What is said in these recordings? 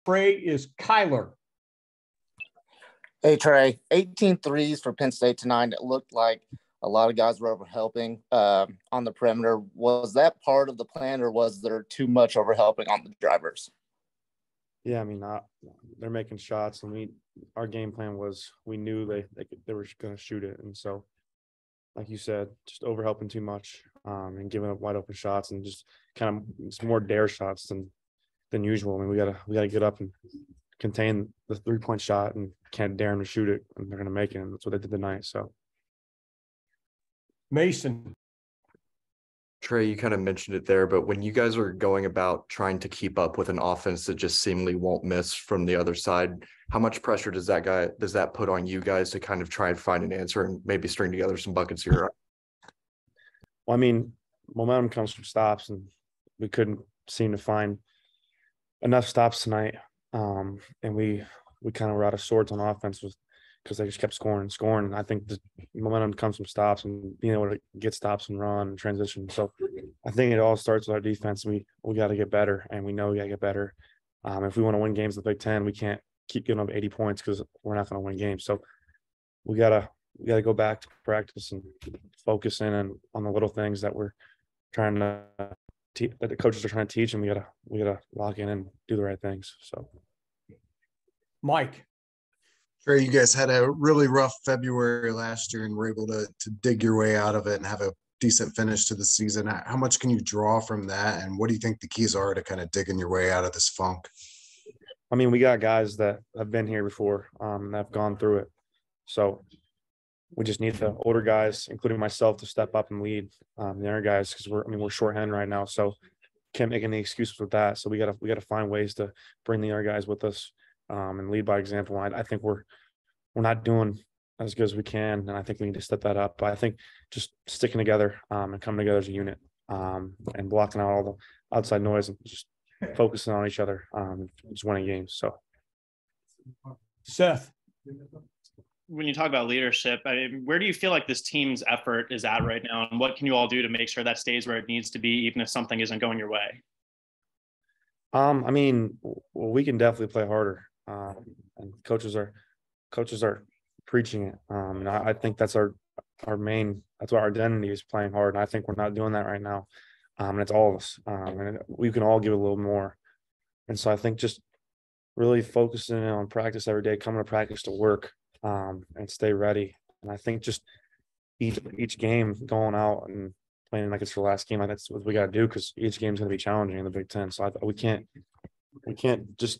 fray is Kyler. Hey, Trey, 18 threes for Penn State tonight. It looked like a lot of guys were overhelping on the perimeter. Was that part of the plan, or was there too much overhelping on the drivers? Yeah, I mean, they're making shots, and our game plan was we knew they were going to shoot it, and so, like you said, just overhelping too much and giving up wide open shots, and just kind of it's more dare shots than usual. I mean, we gotta get up and contain the 3-point shot and can't dare them to shoot it, and they're going to make it. And that's what they did tonight. So, Mason. Trey, you kind of mentioned it there, but when you guys are going about trying to keep up with an offense that just seemingly won't miss from the other side, how much pressure does that put on you guys to kind of try and find an answer and maybe string together some buckets here? Well, I mean, momentum comes from stops, and we couldn't seem to find enough stops tonight. And we kind of were out of sorts on offense because they just kept scoring and scoring. And I think the momentum comes from stops and being able to get stops and run and transition. So I think it all starts with our defense. We got to get better, and we know we got to get better. If we want to win games in the Big Ten, we can't keep giving up 80 points because we're not going to win games. So we gotta go back to practice and focus in on the little things that we're trying to that the coaches are trying to teach, and we gotta lock in and do the right things. So, Mike. Trey, you guys had a really rough February last year and were able to dig your way out of it and have a decent finish to the season. How much can you draw from that, and what do you think the keys are to kind of digging your way out of this funk? I mean, we got guys that have been here before, that have gone through it. So we just need the older guys, including myself, to step up and lead the younger guys, because we're shorthanded right now. So can't make any excuses with that. So we gotta find ways to bring the younger guys with us and lead by example. I think we're not doing as good as we can, and I think we need to step that up. But I think just sticking together and coming together as a unit and blocking out all the outside noise and just focusing on each other, just winning games. So, Seth. When you talk about leadership, I mean, where do you feel like this team's effort is at right now, and what can you all do to make sure that stays where it needs to be, even if something isn't going your way? I mean, well, we can definitely play harder, and coaches are preaching it. And I think that's our main. That's what our identity is, playing hard. And I think we're not doing that right now. And it's all of us. And we can all give a little more. And so I think just really focusing on practice every day, coming to practice to work, and stay ready. And I think just each game going out and playing like it's your last game, like that's what we got to do, because each game is going to be challenging in the Big Ten. So we can't just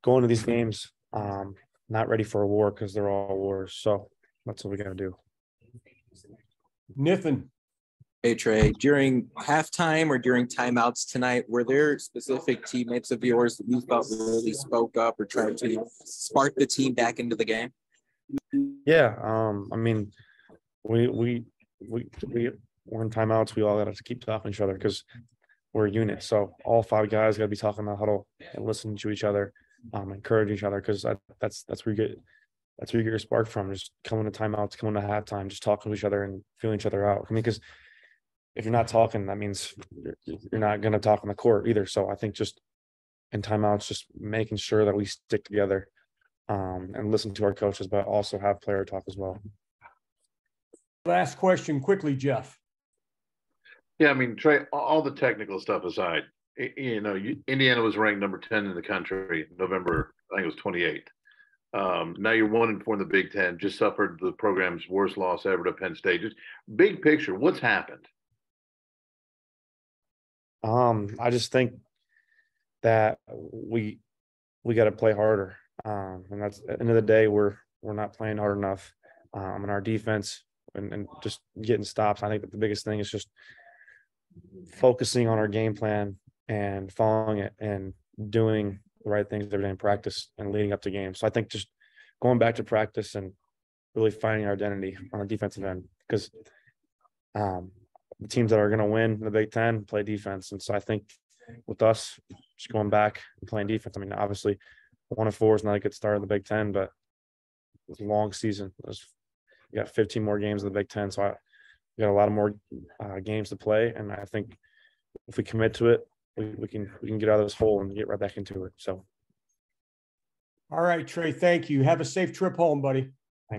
go into these games not ready for a war, because they're all wars. So that's what we got to do. Nathan. Hey, Trey, during halftime or during timeouts tonight, were there specific teammates of yours that you thought really spoke up or tried to spark the team back into the game? Yeah. I mean, we're in timeouts. We all got to keep talking to each other because we're a unit. So all 5 guys got to be talking in the huddle and listening to each other, encourage each other, because that's where you get your spark from. Just coming to timeouts, coming to halftime, just talking to each other and feeling each other out. I mean, because if you're not talking, that means you're not going to talk on the court either. So I think just in timeouts, just making sure that we stick together and listen to our coaches, but also have player talk as well. Last question quickly, Jeff. Yeah, I mean, Trey, all the technical stuff aside, Indiana was ranked number 10 in the country, November, I think it was 28th. Now you're 1-4 in the Big Ten, just suffered the program's worst loss ever to Penn State. Just big picture, what's happened? I just think that we got to play harder. And that's at the end of the day, we're not playing hard enough. And our defense and just getting stops. I think that the biggest thing is just focusing on our game plan and following it and doing the right things every day in practice and leading up to games. So I think just going back to practice and really finding our identity on the defensive end, because the teams that are going to win the Big Ten play defense. And so I think with us just going back and playing defense, I mean, obviously 1-4 is not a good start in the Big Ten, but it's a long season. You got 15 more games in the Big Ten. So we got a lot of more games to play. And I think if we commit to it, we can get out of this hole and get right back into it. So All right, Trey, thank you. Have a safe trip home, buddy.